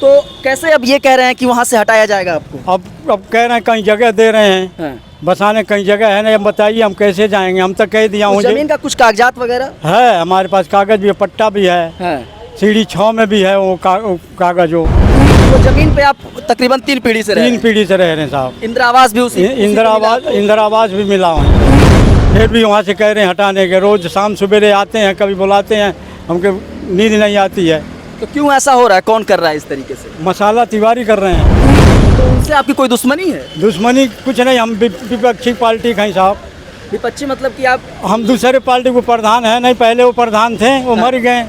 तो कैसे अब ये कह रहे हैं कि वहाँ से हटाया जाएगा आपको? अब कह रहे हैं कहीं जगह दे रहे हैं, बसाने कहीं जगह है ना, अब बताइए हम कैसे जाएंगे। हम तो कह दिया हूँ जमीन का कुछ कागजात वगैरह है, हमारे पास कागज भी है, पट्टा भी है, सीढ़ी 6 में भी है वो कागज। वो जमीन पे आप तकरीबन 3 पीढ़ी से रह रहे हैं। 3 पीढ़ी से रह रहे हैं साहब। इंदिरा आवास भी उसी इंदिरा आवास भी मिला हुआ है, फिर भी वहाँ से कह रहे हैं हटाने के। रोज शाम सवेरे आते हैं, कभी बुलाते हैं, हमको नींद नहीं आती है। तो क्यों ऐसा हो रहा है? कौन कर रहा है इस तरीके से? मसाला तिवारी कर रहे हैं। तो उनसे आपकी कोई दुश्मनी है? दुश्मनी कुछ नहीं, हम विपक्षी पार्टी का ही साहब। विपक्षी मतलब कि आप? हम दूसरे पार्टी को प्रधान है नहीं, पहले वो प्रधान थे, वो मर गए।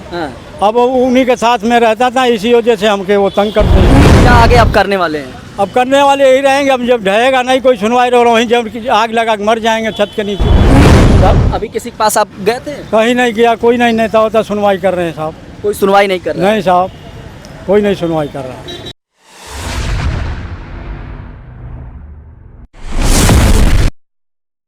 अब उन्हीं के साथ में रहता था, इसी वजह से हमके वो तंग करते हैं। क्या आगे आप करने वाले हैं? अब करने वाले यही रहेंगे। अब जब ढहेगा नहीं कोई सुनवाई रहो, वहीं जब आग लगा के मर जाएंगे छत के नीचे। अभी किसी के पास आप गए थे? कहीं नहीं गया, कोई नहीं नेता होता सुनवाई कर रहे हैं साहब। कोई सुनवाई नहीं कर रहा? नहीं साहब, कोई नहीं सुनवाई कर रहा।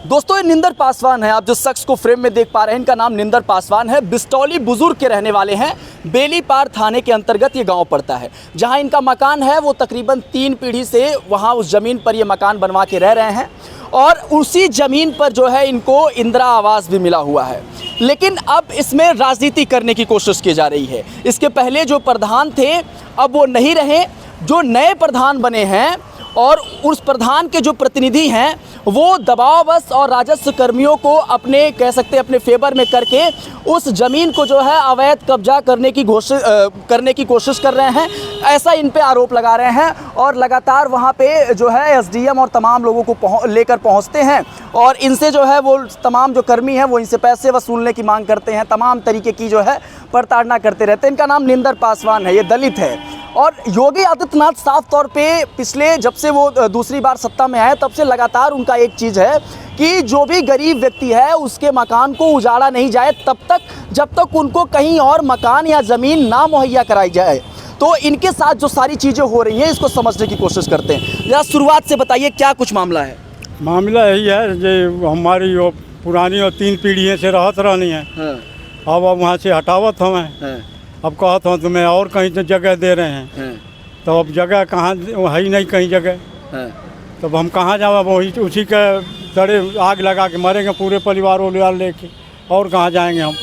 दोस्तों ये निंदर पासवान है, आप जो शख्स को फ्रेम में देख पा रहे हैं इनका नाम निंदर पासवान है। बिस्तौली बुजुर्ग के रहने वाले हैं। बेलीपार थाने के अंतर्गत ये गांव पड़ता है। जहां इनका मकान है वो तकरीबन 3 पीढ़ी से वहां उस ज़मीन पर ये मकान बनवा के रह रहे हैं और उसी ज़मीन पर जो है इनको इंदिरा आवास भी मिला हुआ है। लेकिन अब इसमें राजनीति करने की कोशिश की जा रही है। इसके पहले जो प्रधान थे अब वो नहीं रहे, जो नए प्रधान बने हैं और उस प्रधान के जो प्रतिनिधि हैं वो दबाववश और राजस्व कर्मियों को अपने कह सकते हैं अपने फेवर में करके उस ज़मीन को जो है अवैध कब्जा करने की कोशिश कर रहे हैं, ऐसा इन पे आरोप लगा रहे हैं। और लगातार वहाँ पे जो है एसडीएम और तमाम लोगों को लेकर पहुँचते हैं और इनसे जो है वो तमाम जो कर्मी हैं वो इनसे पैसे वसूलने की मांग करते हैं, तमाम तरीके की जो है प्रताड़ना करते रहते हैं। इनका नाम निंदर पासवान है, ये दलित है। और योगी आदित्यनाथ साफ तौर पे पिछले जब से वो दूसरी बार सत्ता में आए तब से लगातार उनका एक चीज़ है कि जो भी गरीब व्यक्ति है उसके मकान को उजाड़ा नहीं जाए तब तक जब तक उनको कहीं और मकान या ज़मीन ना मुहैया कराई जाए। तो इनके साथ जो सारी चीज़ें हो रही हैं इसको समझने की कोशिश करते हैं। जरा शुरुआत से बताइए क्या कुछ मामला है? मामला यही है जो हमारी वो पुरानी और 3 पीढ़ियों से राहत रहनी है। अब वहाँ से हटावत हमें, अब कहता हूँ तुम्हें और कहीं तो जगह दे रहे हैं, तो अब जगह कहाँ है ही नहीं कहीं जगह, तब हम कहाँ जाओ? वही उसी के तड़े आग लगा के मरेंगे पूरे परिवार लेके, और कहाँ जाएंगे हम?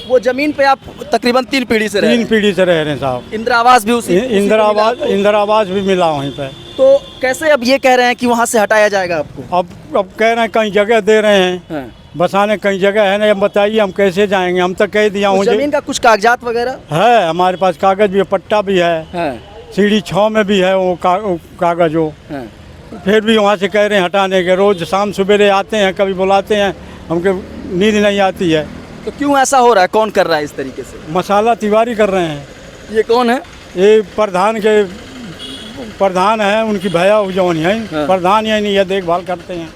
वो ज़मीन पे आप तकरीबन 3 पीढ़ी से 3 पीढ़ी से रह रहे हैं साहब। इंदिरा आवास भी उसी इंदिरा आवास भी मिला वहीं पे। तो कैसे अब ये कह रहे हैं कि वहाँ से हटाया जाएगा आपको? अब कह रहे हैं कहीं जगह दे रहे हैं, बसाने कहीं जगह है ना, अब बताइए हम कैसे जाएंगे। हम तो कह दिया हूँ जमीन का कुछ कागजात वगैरह है, हमारे पास कागज भी है, पट्टा भी है, सीढ़ी 6 में भी है वो कागज। फिर भी वहाँ से कह रहे हैं हटाने के। रोज शाम सवेरे आते हैं, कभी बुलाते हैं, हमको नींद नहीं आती है। तो क्यों ऐसा हो रहा है? कौन कर रहा है इस तरीके से? मसाला तिवारी कर रहे हैं। ये कौन है? ये प्रधान है, उनकी भैया जौन है प्रधान, या नहीं, ये देखभाल करते हैं।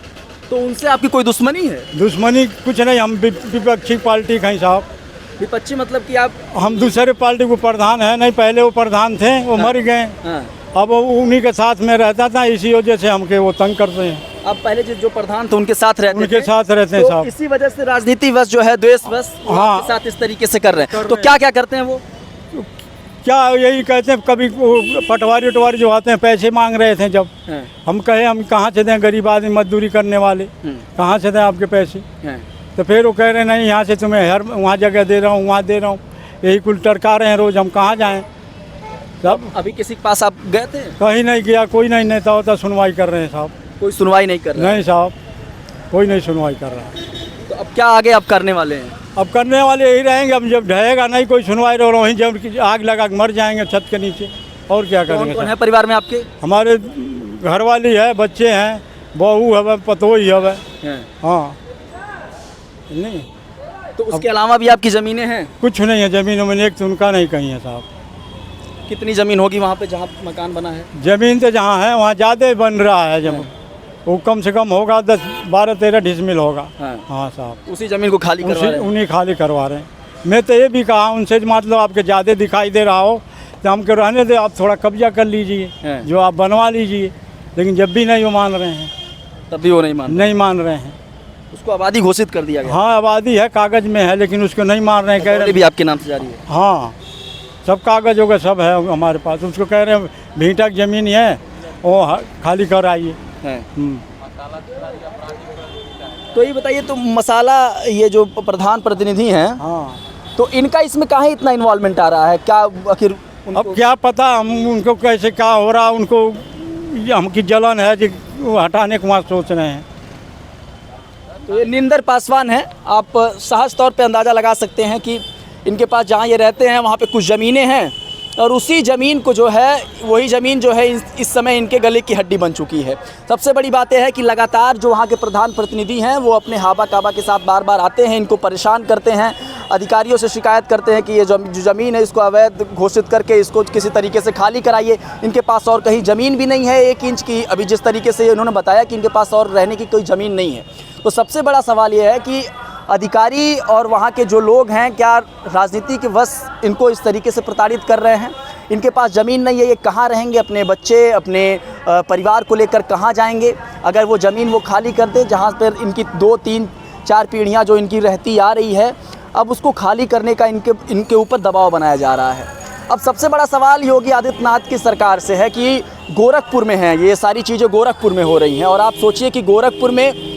तो उनसे आपकी कोई दुश्मनी है? दुश्मनी कुछ नहीं, हम विपक्षी पार्टी का ही साहब। विपक्षी मतलब कि आप? हम दूसरे पार्टी को प्रधान है नहीं, पहले वो प्रधान थे, वो मर गए। अब उन्हीं के साथ में रहता था, इसी वजह से हमके वो तंग करते हैं। अब पहले जो प्रधान थे उनके साथ रहते हैं साहब। इसी वजह से राजनीति बस जो है द्वेष बस के साथ इस तरीके से कर रहे हैं। तो क्या क्या करते हैं वो? क्या यही कहते हैं, कभी पटवारी उटवारी जो आते हैं पैसे मांग रहे थे, जब हम कहे हम कहाँ से दें, गरीब आदमी मजदूरी करने वाले कहाँ से दें आपके पैसे, तो फिर वो कह रहे नहीं यहाँ से तुम्हें हर वहाँ जगह दे रहा हूँ, वहाँ दे रहा हूँ, यही कुल टरका रहे हैं रोज। हम कहाँ जाएं? सब अभी किसी के पास आप गए थे? कहीं नहीं गया, कोई नहीं नेता होता सुनवाई कर रहे हैं साहब। कोई सुनवाई नहीं कर रहा? नहीं साहब, कोई नहीं सुनवाई कर रहा। तो अब क्या आगे आप करने वाले हैं? अब करने वाले यही रहेंगे। अब जब ढहेगा नहीं कोई सुनवाई रहो, वहीं जब आग लगा के मर जाएंगे छत के नीचे, और क्या करेंगे? कौन है परिवार में आपके? हमारे घरवाली है, बच्चे हैं, बहू है, पतोही है। हाँ, नहीं तो उसके अलावा भी आपकी ज़मीनें हैं? कुछ नहीं है ज़मीनों में, एक तो उनका नहीं कहीं है साहब। कितनी ज़मीन होगी वहाँ पे जहाँ मकान बना है? ज़मीन तो जहाँ है वहाँ ज़्यादा बन रहा है, जब वो कम से कम होगा 10, 12, 13 डिसमिल होगा। हाँ साहब, उसी ज़मीन को खाली करवा रहे हैं? उन्हीं खाली करवा रहे हैं। मैं तो ये भी कहा उनसे, मतलब आपके ज़्यादा दिखाई दे रहा हो तो हमको रहने दे, आप थोड़ा कब्जा कर लीजिए, जो आप बनवा लीजिए। लेकिन जब भी नहीं वो मान रहे हैं, तब भी वो नहीं मान रहे हैं। उसको आबादी घोषित कर दिया गया? हाँ, आबादी है, कागज में है, लेकिन उसको नहीं मान रहे हैं। कह रहे भी आपके नाम से जारी है? हाँ, सब कागज होगा, सब है हमारे पास। उसको कह रहे हैं भीटा की ज़मीन है, वो खाली कर आइए। तो ये बताइए, तो मसाला ये जो प्रधान प्रतिनिधि हैं, हाँ, तो इनका इसमें काहे इतना इन्वॉल्वमेंट आ रहा है? क्या आखिर अब क्या पता हम उनको कैसे क्या हो रहा, उनको हमकी जलन है जी, वो हटाने को वहाँ सोच रहे हैं। तो ये निंदर पासवान है। आप सहज तौर पे अंदाज़ा लगा सकते हैं कि इनके पास जहाँ ये रहते हैं वहाँ पे कुछ ज़मीनें हैं, और उसी ज़मीन को जो है, वही ज़मीन जो है इस समय इनके गले की हड्डी बन चुकी है। सबसे बड़ी बात यह है कि लगातार जो वहाँ के प्रधान प्रतिनिधि हैं वो अपने हाबा काबा के साथ बार बार आते हैं, इनको परेशान करते हैं, अधिकारियों से शिकायत करते हैं कि ये जो ज़मीन है इसको अवैध घोषित करके इसको किसी तरीके से खाली कराइए। इनके पास और कहीं ज़मीन भी नहीं है 1 इंच की। अभी जिस तरीके से इन्होंने बताया कि इनके पास और रहने की कोई ज़मीन नहीं है। तो सबसे बड़ा सवाल ये है कि अधिकारी और वहाँ के जो लोग हैं, क्या राजनीति के वश इनको इस तरीके से प्रताड़ित कर रहे हैं? इनके पास ज़मीन नहीं है, ये कहाँ रहेंगे? अपने बच्चे, अपने परिवार को लेकर कहाँ जाएंगे? अगर वो ज़मीन वो खाली कर दे, जहाँ पर इनकी 2, 3, 4 पीढ़ियाँ जो इनकी रहती आ रही है, अब उसको खाली करने का इनके ऊपर दबाव बनाया जा रहा है। अब सबसे बड़ा सवाल योगी आदित्यनाथ की सरकार से है कि गोरखपुर में है, ये सारी चीज़ें गोरखपुर में हो रही हैं, और आप सोचिए कि गोरखपुर में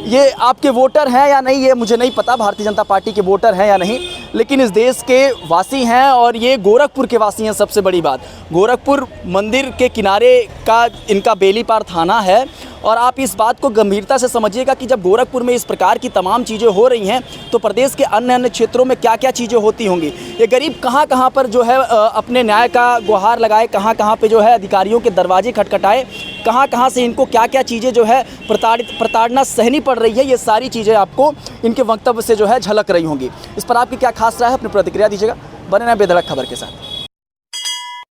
ये आपके वोटर हैं या नहीं, ये मुझे नहीं पता, भारतीय जनता पार्टी के वोटर हैं या नहीं, लेकिन इस देश के वासी हैं और ये गोरखपुर के वासी हैं। सबसे बड़ी बात, गोरखपुर मंदिर के किनारे का इनका बेलीपार थाना है, और आप इस बात को गंभीरता से समझिएगा कि जब गोरखपुर में इस प्रकार की तमाम चीज़ें हो रही हैं तो प्रदेश के अन्य क्षेत्रों में क्या क्या चीज़ें होती होंगी। ये गरीब कहाँ कहाँ पर जो है अपने न्याय का गुहार लगाए, कहाँ कहाँ पे जो है अधिकारियों के दरवाजे खटखटाए, कहाँ कहाँ से इनको क्या क्या चीज़ें जो है प्रताड़ना सहनी पड़ रही है, ये सारी चीज़ें आपको इनके वक्तव्य से जो है झलक रही होंगी। इस पर आपकी क्या खास राय है? अपनी प्रतिक्रिया दीजिएगा। बने रहें बेधड़क खबर के साथ।